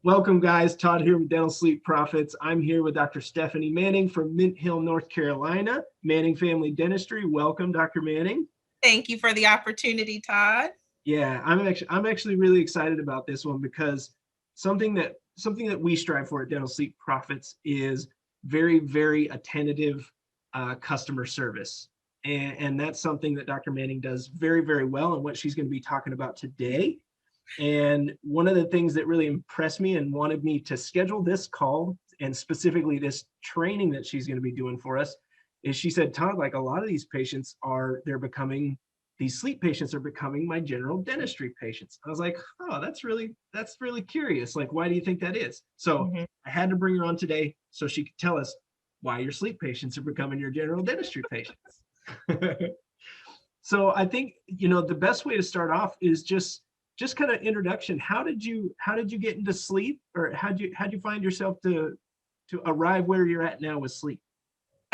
Welcome, guys. Todd here with Dental Sleep Profits. I'm here with Dr. Stephanie Manning from Mint Hill, North Carolina, Manning Family Dentistry. Welcome, Dr. Manning. Thank you for the opportunity, Todd. Yeah, I'm actually really excited about this one because something that we strive for at Dental Sleep Profits is very, very attentive customer service. And that's something that Dr. Manning does very, very well, and what she's going to be talking about today. And one of the things that really impressed me and wanted me to schedule this call, and specifically this training that she's going to be doing for us, is she said, Todd, like a lot of these patients these sleep patients are becoming my general dentistry patients. I was like, oh, that's really curious. Like, why do you think that is? So Mhm. I had to bring her on today so she could tell us why your sleep patients are becoming your general dentistry patients. So I think, the best way to start off is just kind of introduction. How did you get into sleep, or how'd you find yourself to arrive where you're at now with sleep?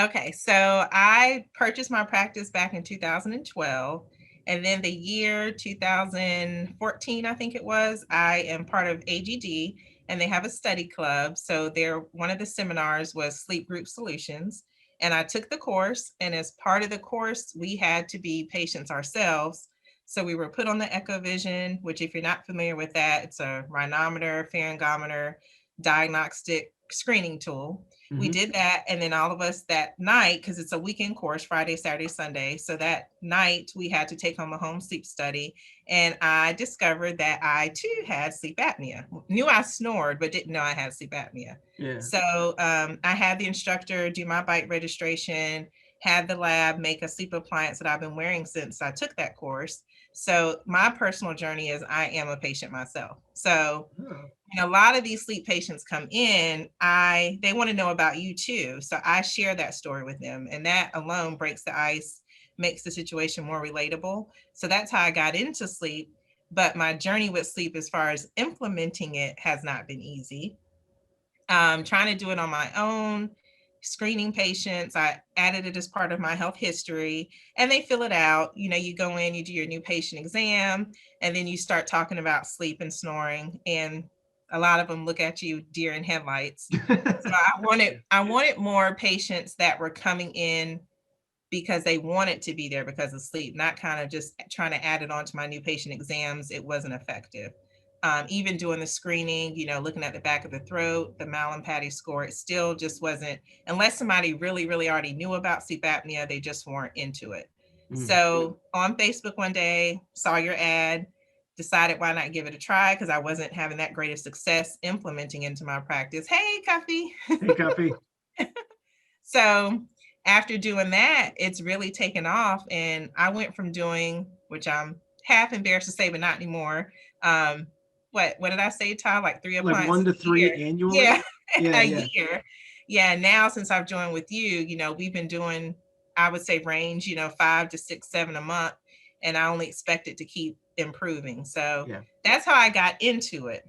Okay, so I purchased my practice back in 2012, and then the year 2014, I think it was, I am part of AGD, and they have a study club. So one of the seminars was Sleep Group Solutions, and I took the course, and as part of the course, we had to be patients ourselves. So we were put on the EchoVision, which if you're not familiar with that, it's a rhinometer, pharyngometer, diagnostic screening tool. We Mm-hmm. did that, and then all of us that night, because it's a weekend course, Friday, Saturday, Sunday, so that night we had to take home a home sleep study, and I discovered that I too had sleep apnea. Knew I snored, but didn't know I had sleep apnea. Yeah. So I had the instructor do my bite registration, had the lab make a sleep appliance that I've been wearing since I took that course. So my personal journey is I am a patient myself. So Oh. a lot of these sleep patients come in, they want to know about you too. So I share that story with them, and that alone breaks the ice, makes the situation more relatable. So that's how I got into sleep. But my journey with sleep, as far as implementing it, has not been easy. Trying to do it on my own, screening patients. I added it as part of my health history, and they fill it out. You go in, you do your new patient exam, and then you start talking about sleep and snoring. And a lot of them look at you deer in headlights. So I wanted more patients that were coming in because they wanted to be there because of sleep, not kind of just trying to add it on to my new patient exams. It wasn't effective. Even doing the screening, looking at the back of the throat, the Mallampati score, it still just wasn't, unless somebody really, really already knew about sleep apnea, they just weren't into it. Mm. So on Facebook one day, saw your ad, decided why not give it a try because I wasn't having that great of success implementing into my practice. Hey, Coffee. Hey, Coffee. So after doing that, it's really taken off. And I went from doing, which I'm half embarrassed to say, but not anymore. Um, what did I say, Todd? Like 3 Like one appliances to a three year. Yeah, annually? Yeah, a yeah. year. Yeah, now since I've joined with you, we've been doing, I would say range, 5 to 6, 7 a month. And I only expect it to keep improving. So Yeah. that's how I got into it.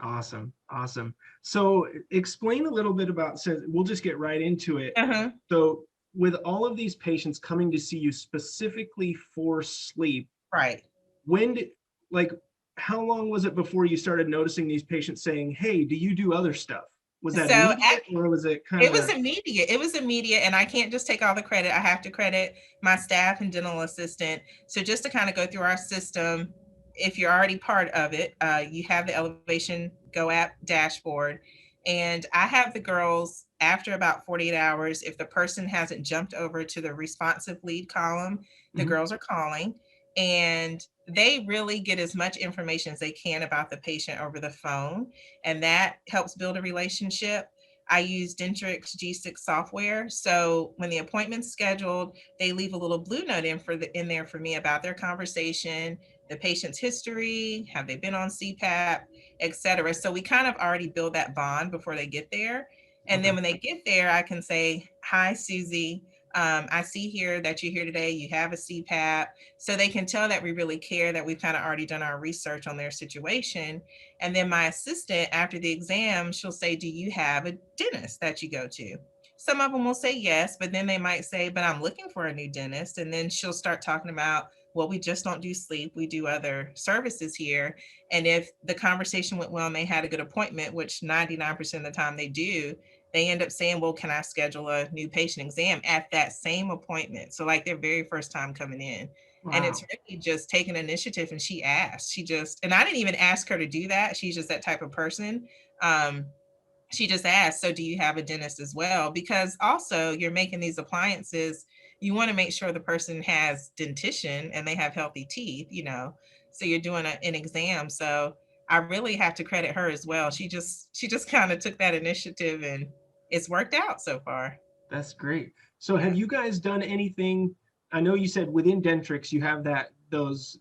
Awesome. Awesome. So explain a little bit about, so we'll just get right into it. Uh-huh. So with all of these patients coming to see you specifically for sleep, Right. when did, like, how long was it before you started noticing these patients saying, hey, do you do other stuff? Was that So immediate, or was it kind It was of? immediate. It was immediate, and I can't just take all the credit. I have to credit my staff and dental assistant. So just to kind of go through our system, if you're already part of it, you have the Elevation Go app dashboard, and I have the girls after about 48 hours. If the person hasn't jumped over to the responsive lead column, the Mhm. girls are calling, and they really get as much information as they can about the patient over the phone, and that helps build a relationship. I use Dentrix G6 software. So when the appointment's scheduled, they leave a little blue note in there for me about their conversation, the patient's history, have they been on CPAP, etc. So we kind of already build that bond before they get there. And then Okay. when they get there, I can say, "Hi, Susie. I see here that you're here today. You have a CPAP." So they can tell that we really care, that we've kind of already done our research on their situation. And then my assistant, after the exam, she'll say, "Do you have a dentist that you go to?" Some of them will say yes, but then they might say, "But I'm looking for a new dentist." And then she'll start talking about well, we just don't do sleep. We do other services here. And if the conversation went well and they had a good appointment, which 99% of the time they do, they end up saying, well, can I schedule a new patient exam at that same appointment? So like their very first time coming in. And it's Wow. really just taking initiative. And she asked, and I didn't even ask her to do that. She's just that type of person. Um, she just asked, so do you have a dentist as well? Because also you're making these appliances, you want to make sure the person has dentition and they have healthy teeth, so you're doing an exam. So I really have to credit her as well. She just kind of took that initiative, and it's worked out so far. That's great. So have Yeah. you guys done anything? I know you said within Dentrix you have those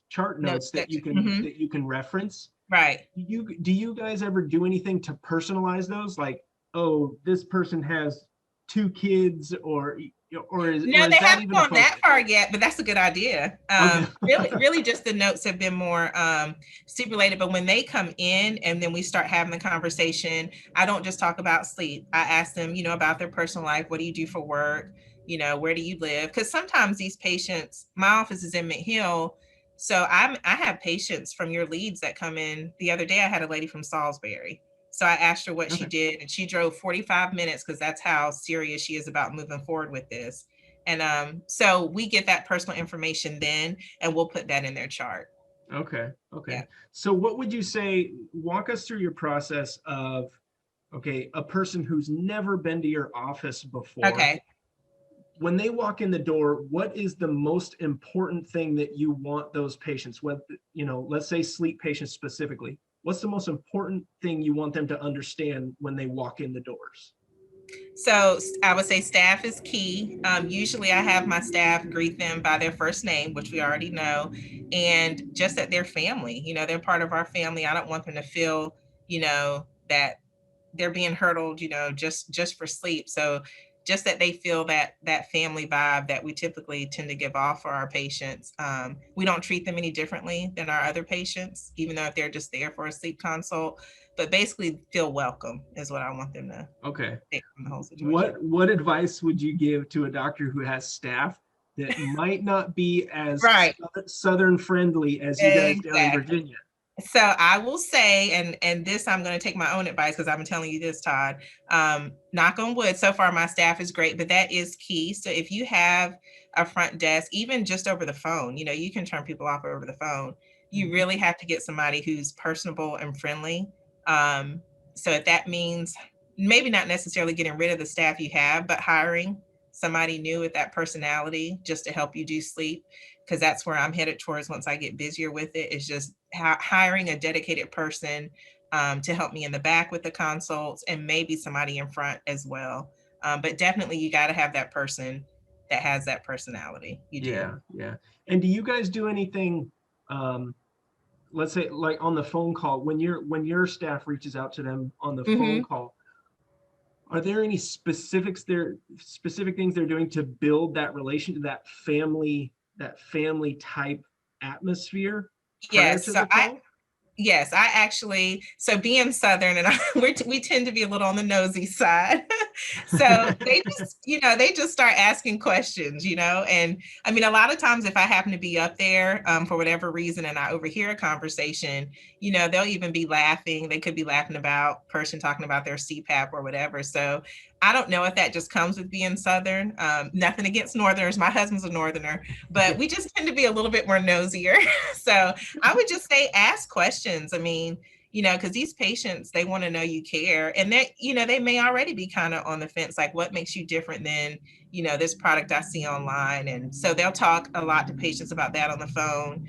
chart Note notes that you section. can that you can reference. Right. Do you guys ever do anything to personalize those? Like, oh, this person has two kids, or is No, or they is that haven't even a gone that focus? far yet, but that's a good idea. Okay. Really, just the notes have been more stipulated. But when they come in and then we start having the conversation, I don't just talk about sleep. I ask them, about their personal life. What do you do for work? Where do you live? Because sometimes these patients, my office is in McHill, so I have patients from your leads that come in. The other day, I had a lady from Salisbury. So I asked her what she Okay. did, and she drove 45 minutes because that's how serious she is about moving forward with this. And so we get that personal information then, and we'll put that in their chart. Okay. Okay. Yeah. So what would you say, walk us through your process of, okay, a person who's never been to your office before, Okay. when they walk in the door, what is the most important thing that you want those patients, what, let's say sleep patients specifically, what's the most important thing you want them to understand when they walk in the doors? So I would say staff is key. Usually I have my staff greet them by their first name, which we already know, and just that they're family. They're part of our family. I don't want them to feel, that they're being hurdled, just for sleep. So just that they feel that family vibe that we typically tend to give off for our patients. We don't treat them any differently than our other patients, even though if they're just there for a sleep consult. But basically, feel welcome is what I want them to Okay. take from the whole situation. What advice would you give to a doctor who has staff that might not be as Right. southern friendly as you guys down in Exactly. Virginia? So I will say, and this I'm going to take my own advice because I've been telling you this, Todd. Knock on wood. So far, my staff is great, but that is key. So if you have a front desk, even just over the phone, you can turn people off over the phone. You Mhm. really have to get somebody who's personable and friendly. Um, so if that means maybe not necessarily getting rid of the staff you have, but hiring somebody new with that personality just to help you do sleep, because that's where I'm headed towards once I get busier with it, is just hiring a dedicated person to help me in the back with the consults, and maybe somebody in front as well. But definitely you got to have that person that has that personality. You do. Yeah, yeah. And do you guys do anything, um, let's say like on the phone call, when your staff reaches out to them on the phone Hmm. call, are there any specific things they're doing to build that relation to that family type atmosphere prior Yes. to So the call? yes, I actually, so being Southern, and we tend to be a little on the nosy side. So they just start asking questions, and I mean, a lot of times if I happen to be up there for whatever reason and I overhear a conversation, they'll even be laughing. They could be laughing about person talking about their CPAP or whatever. So I don't know if that just comes with being Southern. Nothing against Northerners. My husband's a Northerner, but we just tend to be a little bit more nosier. So I would just say ask questions. I mean, because these patients, they want to know you care. And they may already be kind of on the fence, like what makes you different than, this product I see online. And so they'll talk a lot to patients about that on the phone.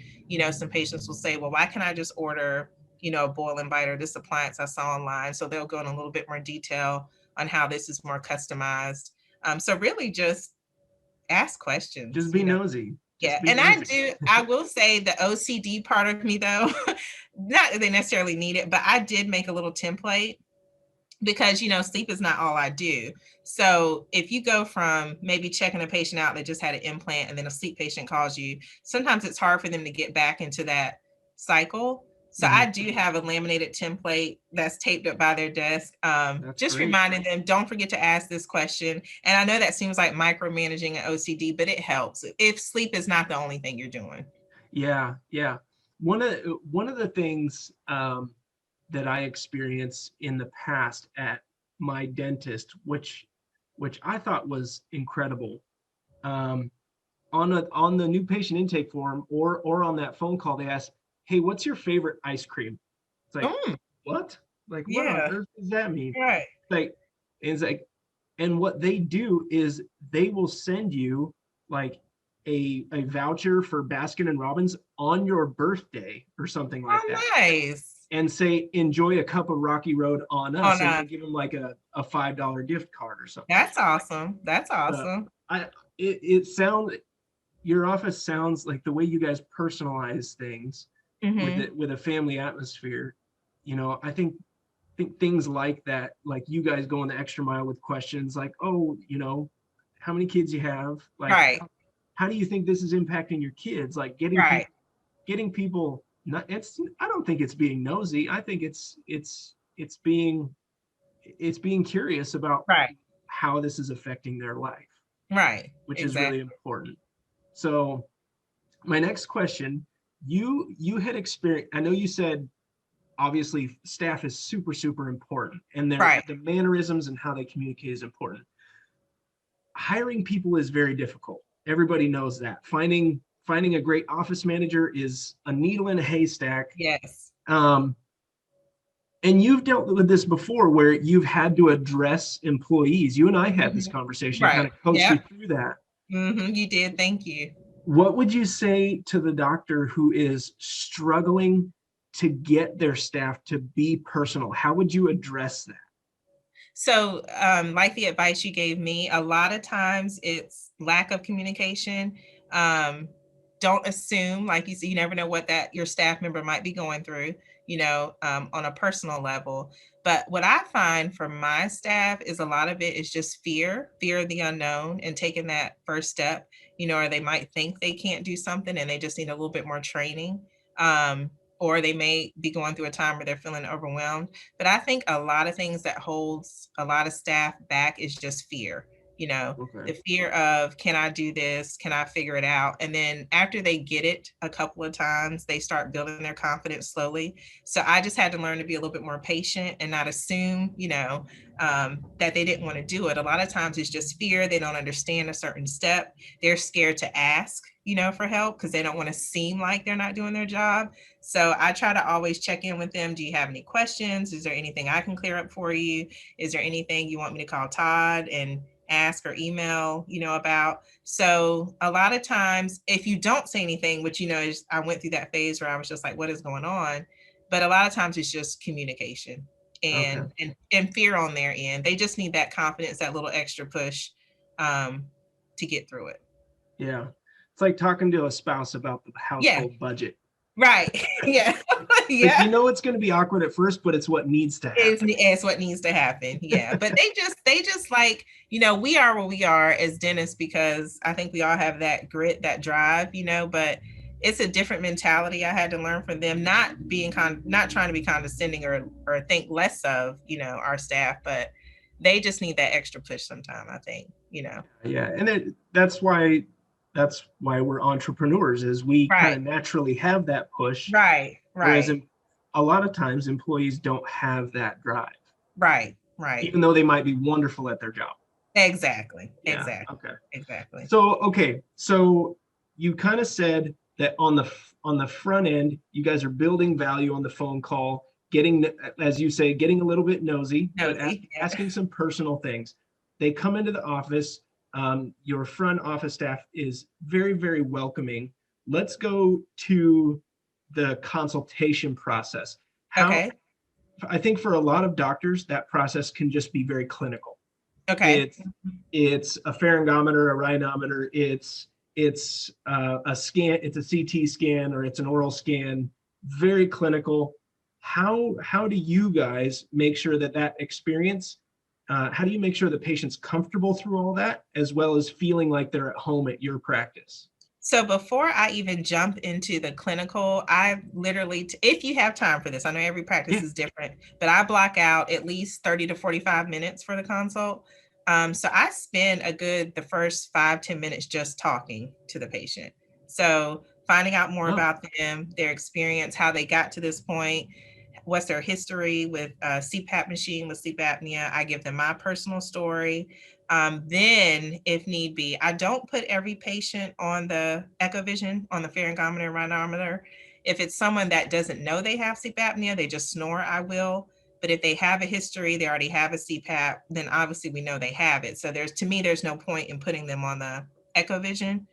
Some patients will say, well, why can't I just order, a boil and biter, this appliance I saw online? So they'll go in a little bit more detail on how this is more customized. So really just ask Just questions, be nosy. yeah, Just be and nosy. I will say the OCD part of me though, not that they necessarily need it, but I did make a little template because, sleep is not all I do. So if you go from maybe checking a patient out that just had an implant and then a sleep patient calls you, sometimes it's hard for them to get back into that cycle. So Mhm. I do have a laminated template that's taped up by their desk. That's Just great. reminding them, don't forget to ask this question. And I know that seems like micromanaging an OCD, but it helps if sleep is not the only thing you're doing. Yeah, yeah. One of the things that I experienced in the past at my dentist, which I thought was incredible, um, on the new patient intake form or on that phone call, they ask, "Hey, what's your favorite ice cream?" It's like, Mm, what? Like, what on yeah, earth does that mean? right. Like, it's like, and what they do is they will send you like a voucher for Baskin and Robbins on your birthday or something like Oh, that, nice. and say, enjoy a cup of Rocky Road on Oh, us, and no, they give them like a $5 gift card or something. that's awesome. That's uh, awesome. I it sounds, your office sounds like the way you guys personalize things with Hmm. it, with a family atmosphere. I think things like that, like you guys going the extra mile with questions like, oh, how many kids you have, like Right, how do you think this is impacting your kids, like right, getting people, not, it's, I don't think it's being nosy, I think it's being curious about right, how this is affecting their life, right. which is really Exactly. important. So my next question, you had experience, I know you said obviously staff is super super important, and Right. the mannerisms and how they communicate is important. Hiring people is very difficult, everybody knows that. Finding a great office manager is a needle in a haystack. Yes. um, and you've dealt with this before where you've had to address employees. You and I had this Mhm. conversation, kind Right. of coached you Yep. through that. You did. Thank you. What would you say to the doctor who is struggling to get their staff to be personal? How would you address that? So, like the advice you gave me, a lot of times it's lack of communication. Um, don't assume, like you said, you never know what that your staff member might be going through, on a personal level. But what I find for my staff is a lot of it is just fear of the unknown and taking that first step, or they might think they can't do something and they just need a little bit more training. Or they may be going through a time where they're feeling overwhelmed, but I think a lot of things that holds a lot of staff back is just fear. Okay. The fear of, can I do this? Can I figure it out? And then after they get it a couple of times, they start building their confidence slowly. So I just had to learn to be a little bit more patient and not assume, that they didn't want to do it. A lot of times it's just fear. They don't understand a certain step. They're scared to ask, for help because they don't want to seem like they're not doing their job. So I try to always check in with them. Do you have any questions? Is there anything I can clear up for you? Is there anything you want me to call Todd and ask or email, about? So a lot of times, if you don't say anything, which, is, I went through that phase where I was just like, what is going on? But a lot of times it's just communication Okay. and fear on their end. They just need that confidence, that little extra push um, to get through it. Yeah. It's like talking to a spouse about the Yeah, household budget. right. Yeah. Like, Yeah. it's going to be awkward at first, but it's what needs to happen. Is what needs to happen. Yeah. But they just like, we are where we are as dentists because I think we all have that grit, that drive, but it's a different mentality I had to learn from them, not trying to be condescending or think less of, our staff, but they just need that extra push sometime, I think. Yeah. And that's why we're entrepreneurs, is we kind Right. of naturally have that push. Right. Whereas Right. a lot of times employees don't have that drive, Right. Right. even though they might be wonderful at their job. Exactly. Yeah. Exactly. Okay. Exactly. So you kind of said that on the front end, you guys are building value on the phone call, getting, as you say, getting a little bit nosy, but Nosy. Yeah. asking some personal things. They come into the office. Your front office staff is very, very welcoming. Let's go to the consultation process. How Okay. I think for a lot of doctors, that process can just be very clinical. Okay. It's a pharyngometer, a rhinometer, it's a scan, it's a CT scan, or it's an oral scan, very clinical. How do you guys make sure that experience, how do you make sure the patient's comfortable through all that, as well as feeling like they're at home at your practice? So before I even jump into the clinical, I literally, if you have time for this, I know every practice Yeah. is different, but I block out at least 30 to 45 minutes for the consult. So I spend the first 5, 10 minutes just talking to the patient. So finding out more Oh, about them, their experience, how they got to this point, what's their history with CPAP machine, with sleep apnea. I give them my personal story. Then, if need be, I don't put every patient on the echovision, on the pharyngometer rhinometer. If it's someone that doesn't know they have sleep apnea, they just snore, I will. But if they have a history, they already have a CPAP, then obviously we know they have it. So to me, there's no point in putting them on the echovision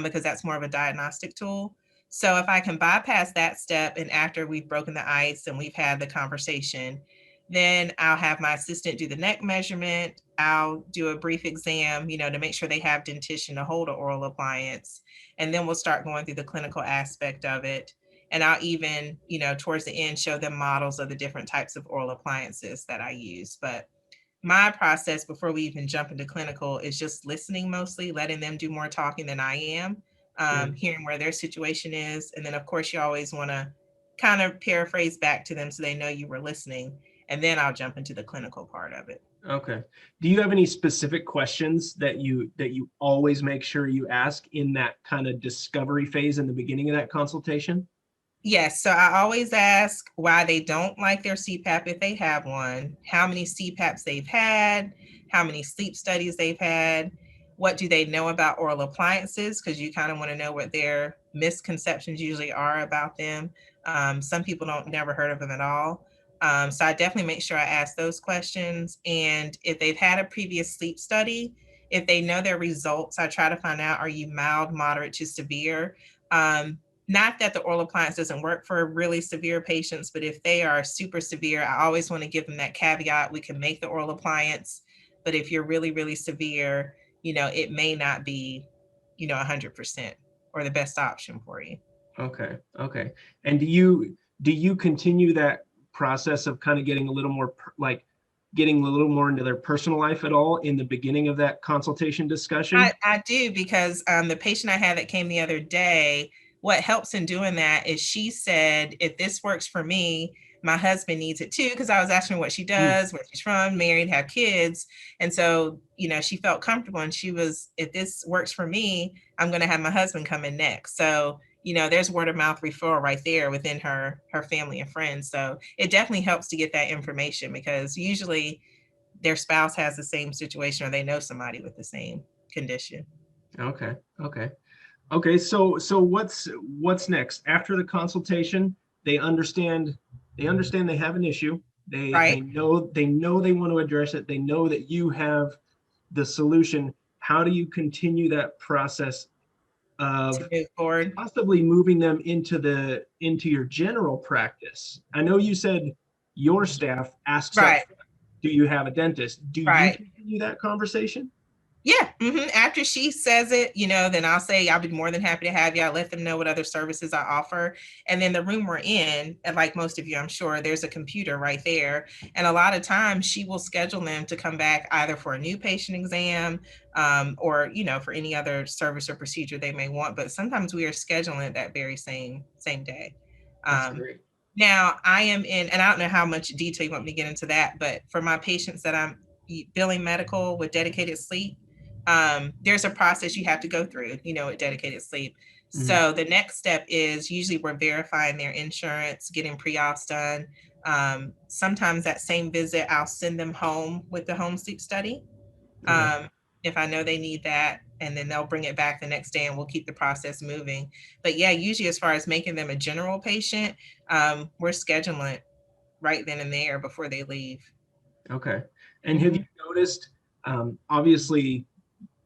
because that's more of a diagnostic tool. So if I can bypass that step and after we've broken the ice and we've had the conversation, then I'll have my assistant do the neck measurement. I'll do a brief exam, to make sure they have dentition to hold an oral appliance. And then we'll start going through the clinical aspect of it. And I'll even, towards the end, show them models of the different types of oral appliances that I use. But my process before we even jump into clinical is just listening mostly, letting them do more talking than I am, yeah. hearing where their situation is. And then, of course, you always want to kind of paraphrase back to them so they know you were listening. And then I'll jump into the clinical part of it. Okay. Do you have any specific questions that you always make sure you ask in that kind of discovery phase in the beginning of that consultation? Yes, so I always ask why they don't like their CPAP if they have one, how many CPAPs they've had, how many sleep studies they've had, what do they know about oral appliances, because you kind of want to know what their misconceptions usually are about them. Some people don't never heard of them at all. So I definitely make sure I ask those questions. And if they've had a previous sleep study, if they know their results, I try to find out, are you mild, moderate to severe? Not that the oral appliance doesn't work for really severe patients, but if they are super severe, I always want to give them that caveat. We can make the oral appliance, but if you're really, really severe, it may not be, 100% or the best option for you. Okay. Okay. And do you continue that process of kind of getting a little more like getting a little more into their personal life at all in the beginning of that consultation discussion? I do because the patient I had that came the other day, what helps in doing that is she said, if this works for me, my husband needs it too. Because I was asking her what she Mm, does, where she's from, married, have kids. And so, she felt comfortable and if this works for me, I'm going to have my husband come in next. So, there's word of mouth referral right there within her family and friends. So it definitely helps to get that information because usually their spouse has the same situation or they know somebody with the same condition. okay. Okay. Okay, so what's next? After the consultation, they understand they have an issue. They Right. know they want to address it. They know that you have the solution. How do you continue that process To of move forward. possibly moving them into your general practice? I know you said your staff asks up, Right. do you have a dentist? Do you Right. continue that conversation? Yeah. After she says it, then I'll say, I'll be more than happy to have you. I'll let them know what other services I offer. And then the room we're in, and like most of you, I'm sure there's a computer right there. And a lot of times she will schedule them to come back either for a new patient exam or, for any other service or procedure they may want. But sometimes we are scheduling it that very same day. That's Um, great. Now I am in, and I don't know how much detail you want me to get into that, but for my patients that I'm billing medical with dedicated sleep, there's a process you have to go through, with dedicated sleep. Mhm. So the next step is usually we're verifying their insurance, getting pre-auths done. Sometimes that same visit, I'll send them home with the home sleep study. Okay. Um, if I know they need that, and then they'll bring it back the next day and we'll keep the process moving. But yeah, usually as far as making them a general patient, we're scheduling it right then and there before they leave. Okay. And have you Mhm. noticed, obviously,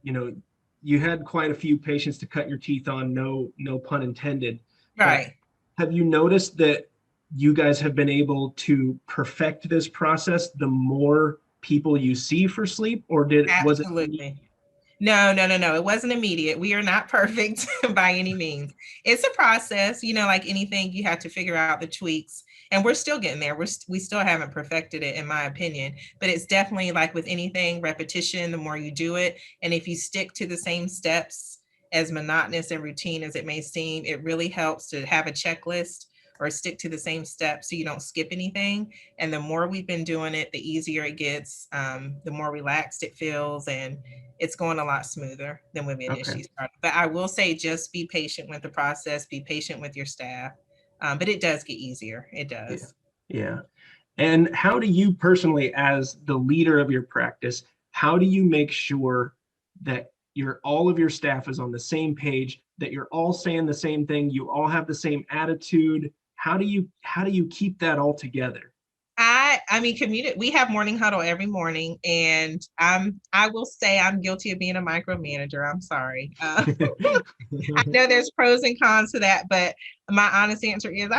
you know, you had quite a few patients to cut your teeth on, no pun intended, but Right. have you noticed that you guys have been able to perfect this process the more people you see for sleep, or was it Absolutely. No, no, no, no. It wasn't immediate. We are not perfect by any means. It's a process, like anything, you have to figure out the tweaks. And we're still getting there. We still haven't perfected it, in my opinion. But it's definitely like with anything, repetition, the more you do it. And if you stick to the same steps, as monotonous and routine as it may seem, it really helps to have a checklist or stick to the same steps so you don't skip anything. And the more we've been doing it, the easier it gets, the more relaxed it feels, and it's going a lot smoother than when we Okay. initially started. But I will say, just be patient with the process, be patient with your staff. But it does get easier. It Yeah. does. Yeah. And how do you personally, as the leader of your practice, how do you make sure that all of your staff is on the same page, that you're all saying the same thing, you all have the same attitude? How do you keep that all together? I mean, we have morning huddle every morning, and I will say I'm guilty of being a micromanager. I'm sorry. I know there's pros and cons to that, but my honest answer is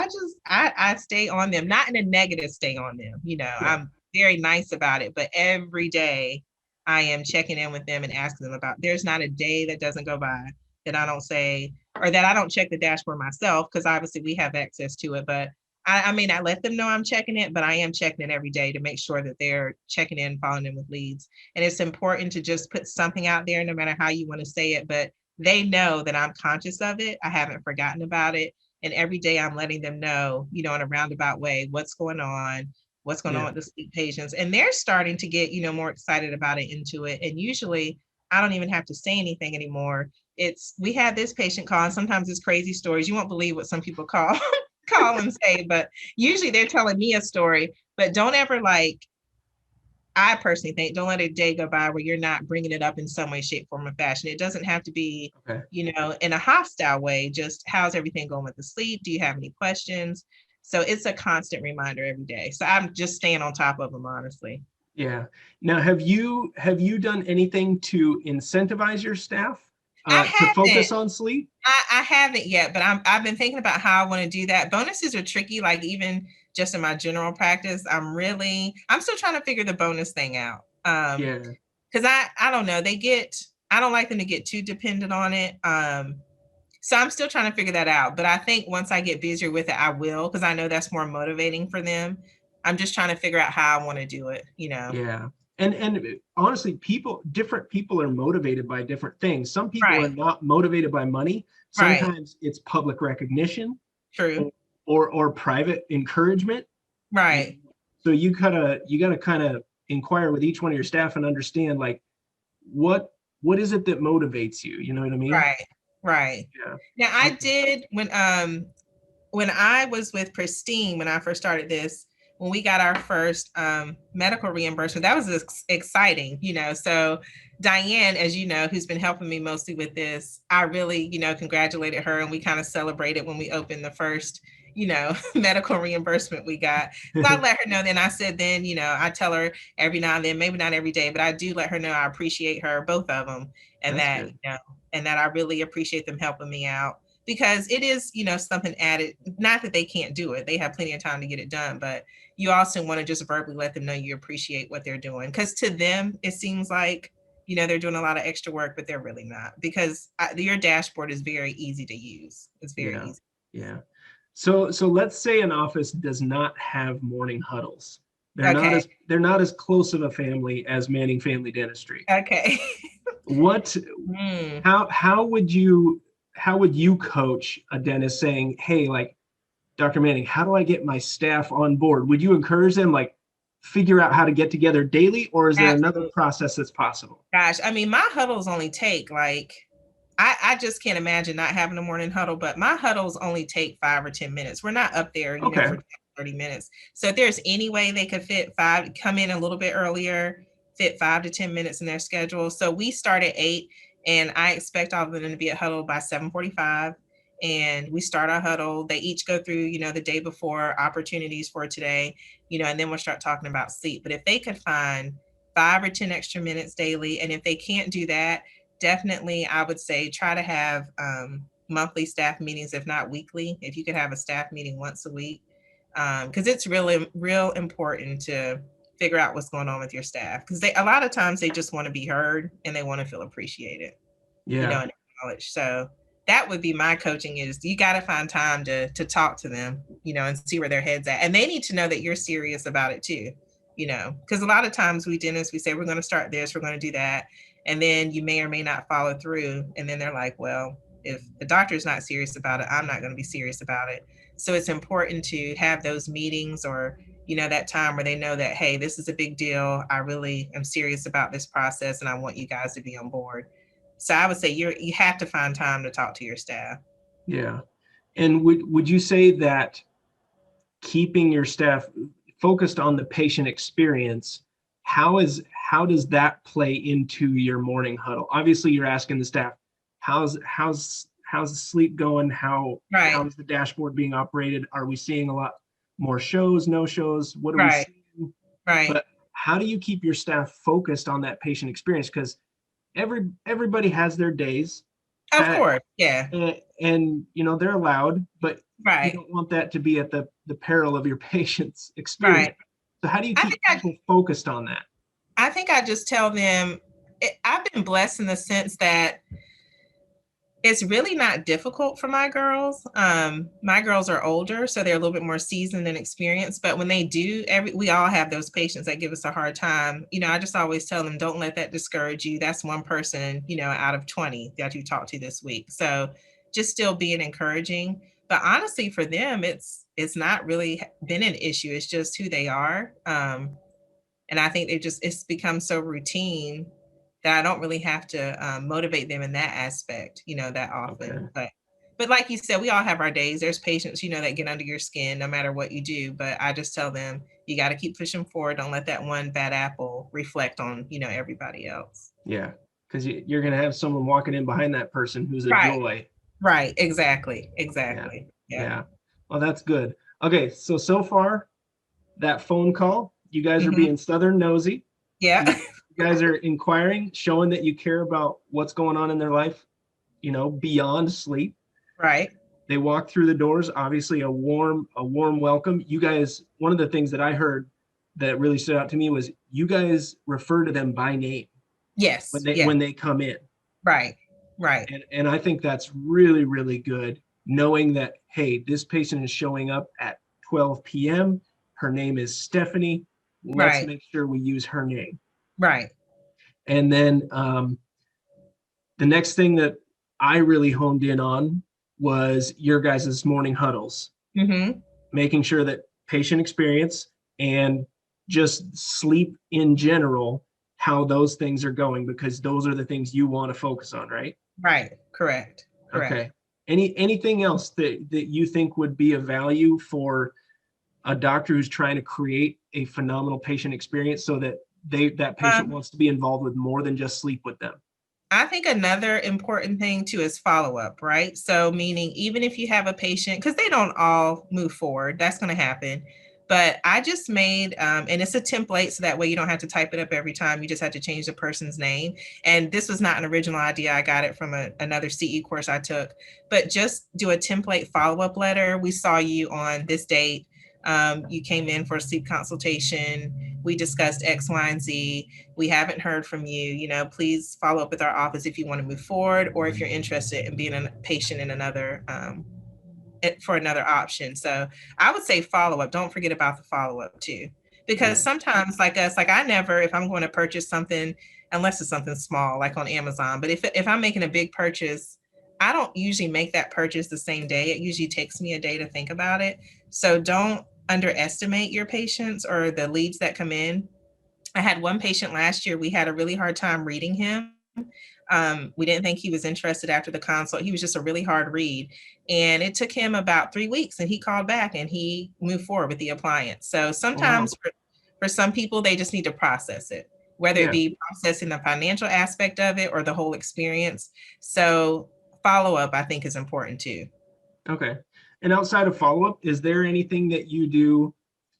I stay on them, not in a negative stay on them. Yeah. I'm very nice about it, but every day I am checking in with them and asking them about. There's not a day that doesn't go by that I don't say, or that I don't check the dashboard myself, because obviously we have access to it, but I may not let them know I'm checking it, but I am checking it every day to make sure that they're checking in, following in with leads. And it's important to just put something out there, no matter how you want to say it, but they know that I'm conscious of it. I haven't forgotten about it. And every day I'm letting them know, in a roundabout way, what's going on Yeah. with the sleep patients. And they're starting to get, more excited about it, into it. And usually I don't even have to say anything anymore. We had this patient call, and sometimes it's crazy stories. You won't believe what some people call call and say, but usually they're telling me a story. But don't ever, I personally think, don't let a day go by where you're not bringing it up in some way, shape, form, or fashion. It doesn't have to be, Okay. in a hostile way. Just, how's everything going with the sleep? Do you have any questions? So it's a constant reminder every day. So I'm just staying on top of them, honestly. Yeah. Now, have you done anything to incentivize your staff I to haven't. focus on sleep? I haven't yet, but I've been thinking about how I want to do that. Bonuses are tricky, like even just in my general practice. I'm still trying to figure the bonus thing out. Yeah. Because I don't know, I don't like them to get too dependent on it. So I'm still trying to figure that out. But I think once I get busier with it, I will, because I know that's more motivating for them. I'm just trying to figure out how I want to do it. Yeah. And honestly, different people are motivated by different things. Some people are Right, not motivated by money. right, Sometimes it's public recognition true, or or private encouragement. And right. so you gotta kind of inquire with each one of your staff and understand, like, what is it that motivates you? You know what I mean? Right, right. Yeah. Now I Okay. did, when I was with Pristine, when I first started this, when we got our first medical reimbursement, that was exciting. So Diane, as you know, who's been helping me mostly with this, I really, congratulated her, and we kind of celebrated when we opened the first, medical reimbursement we got. So I let her know. Then I said, then, I tell her every now and then, maybe not every day, but I do let her know I appreciate her, both of them, and That's that, good. and that I really appreciate them helping me out, because it is, something added. Not that they can't do it, they have plenty of time to get it done, but you also want to just verbally let them know you appreciate what they're doing, because to them it seems like, they're doing a lot of extra work, but they're really not, because your dashboard is very easy to use. It's very Yeah. easy. Yeah. So let's say an office does not have morning huddles. Okay. They're not as close of a family as Manning Family Dentistry. Okay. What Mm. how would you coach a dentist saying, hey, like, Dr. Manning, how do I get my staff on board? Would you encourage them, like, figure out how to get together daily, or is there another Absolutely. process that's possible? Gosh, I mean, my huddles only take, I just can't imagine not having a morning huddle, but my huddles only take 5 or 10 minutes. We're not up there, Okay. for 30 minutes. So if there's any way they could come in a little bit earlier, fit 5 to 10 minutes in their schedule. So we start at 8, and I expect all of them to be at huddle by 7:45. And we start our huddle. They each go through, the day before, opportunities for today, and then we'll start talking about sleep. But if they could find 5 or 10 extra minutes daily, and if they can't do that, definitely I would say try to have monthly staff meetings, if not weekly. If you could have a staff meeting once a week, because it's really real important to figure out what's going on with your staff, because a lot of times they just want to be heard and they want to feel appreciated, Yeah. and acknowledged. So that would be my coaching, is you got to find time to talk to them, and see where their head's at, and they need to know that you're serious about it too. Because a lot of times we dentists, we say we're going to start this, we're going to do that, and then you may or may not follow through. And then they're like, well, if the doctor's not serious about it, I'm not going to be serious about it. So it's important to have those meetings, or that time where they know that, hey, this is a big deal. I really am serious about this process, and I want you guys to be on board. So I would say you have to find time to talk to your staff. Yeah. And would you say that keeping your staff focused on the patient experience, how does that play into your morning huddle? Obviously, you're asking the staff, how's the sleep going? Right. How's the dashboard being operated? Are we seeing a lot more shows, no shows? What are we Right. seeing? Right. But how do you keep your staff focused on that patient experience? Because everybody has their days. Of course. Yeah. And they're allowed, but you Right. don't want that to be at the peril of your patient's experience. Right. So how do you I keep think I, people focused on that? I think I just tell them, I've been blessed in the sense that it's really not difficult for my girls. My girls are older, so they're a little bit more seasoned and experienced. But when they do, we all have those patients that give us a hard time. I just always tell them, don't let that discourage you. That's one person, out of 20 that you talk to this week. So just still being encouraging. But honestly, for them, it's not really been an issue. It's just who they are. And I think it's become so routine that I don't really have to motivate them in that aspect, that Okay. often. But like you said, we all have our days. There's patients, that get under your skin no matter what you do. But I just tell them, you got to keep pushing forward. Don't let that one bad apple reflect on, everybody else. Yeah, because you're going to have someone walking in behind that person who's a Right. joy. Right. Exactly. Yeah. Exactly. Yeah. Yeah. Well, that's good. Okay, so far that phone call, you guys are Mm-hmm. being Southern nosy. Yeah. You guys are inquiring, showing that you care about what's going on in their life, beyond sleep. Right. They walk through the doors, obviously a warm welcome. You guys, one of the things that I heard that really stood out to me was you guys refer to them by name Yes. Yeah. when they come in. Right. Right. And I think that's really, really good, knowing that, hey, this patient is showing up at 12 p.m. Her name is Stephanie. Let's Right. make sure we use her name. Right. And then the next thing that I really honed in on was your guys' morning huddles, Mm-hmm. making sure that patient experience and just sleep in general, how those things are going, because those are the things you want to focus on, right? Right. Correct. Correct. Okay. Anything else that you think would be of value for a doctor who's trying to create a phenomenal patient experience so that that patient wants to be involved with more than just sleep with them? I think another important thing too is follow-up, right? So meaning even if you have a patient, because they don't all move forward, that's going to happen. But I just made, and it's a template, so that way you don't have to type it up every time. You just have to change the person's name. And this was not an original idea. I got it from another CE course I took. But just do a template follow-up letter. We saw you on this date. You came in for a sleep consultation. We discussed X, Y, and Z. We haven't heard from you. Please follow up with our office if you want to move forward, or if you're interested in being a patient in another for another option. So I would say follow up. Don't forget about the follow up too, because sometimes like us, like I never, if I'm going to purchase something, unless it's something small like on Amazon, but if I'm making a big purchase, I don't usually make that purchase the same day. It usually takes me a day to think about it. So don't underestimate your patients or the leads that come in. I had one patient last year, we had a really hard time reading him. We didn't think he was interested after the consult. He was just a really hard read. And it took him about 3 weeks, and he called back and he moved forward with the appliance. So sometimes for some people, they just need to process it, whether it be processing the financial aspect of it or the whole experience. So follow-up, I think, is important too. Okay. And outside of follow-up, is there anything that you do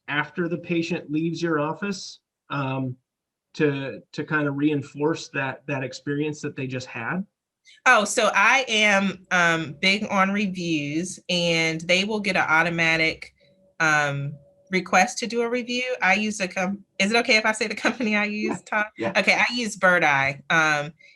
after the patient leaves your office to kind of reinforce that experience that they just had? Oh, so I am big on reviews, and they will get an automatic request to do a review. I use is it okay if I say the company I use, Todd? Yeah. Okay, I use Bird Eye.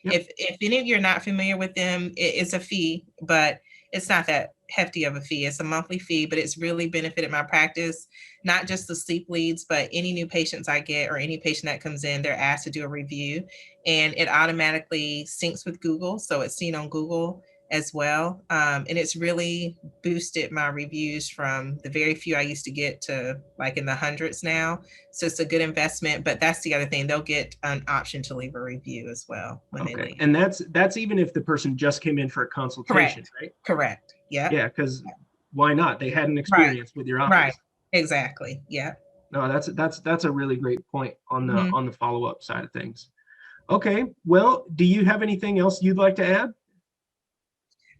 If any of you are not familiar with them, it's a fee, but it's not that hefty of a fee. It's a monthly fee, but it's really benefited my practice, not just the sleep leads, but any new patients I get or any patient that comes in, they're asked to do a review, and it automatically syncs with Google. So it's seen on Google as well. And it's really boosted my reviews from the very few I used to get to like in the hundreds now. So it's a good investment, but that's the other thing. They'll get an option to leave a review as well when they leave. And that's even if the person just came in for a consultation, Correct. right? Correct. Yeah. Yeah, because why not? They had an experience with your office. Right. Exactly. Yeah. No, that's a really great point on the Mhm. on the follow-up side of things. Okay, well, do you have anything else you'd like to add?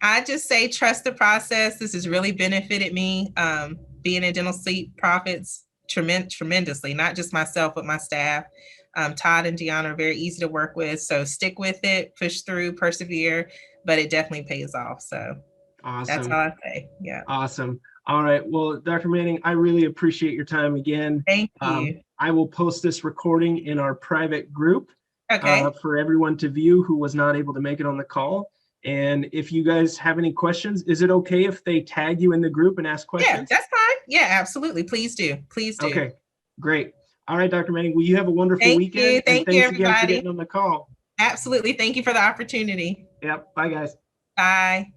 I just say trust the process. This has really benefited me. Being in dental sleep profits tremendously, not just myself, but my staff. Todd and Deanna are very easy to work with. So stick with it, push through, persevere, but it definitely pays off. So that's Awesome. all I say. Yeah. Awesome. All right. Well, Dr. Manning, I really appreciate your time again. Thank you. I will post this recording in our private group Okay. for everyone to view who was not able to make it on the call. And if you guys have any questions, is it okay if they tag you in the group and ask questions? Yeah, that's fine. Yeah, absolutely. Please do. Please do. Okay, great. All right, Dr. Manning, well, you have a wonderful Thank weekend. you. And Thank you, thanks again for everybody. getting on the call. Absolutely. Thank you for the opportunity. Yep. Bye, guys. Bye.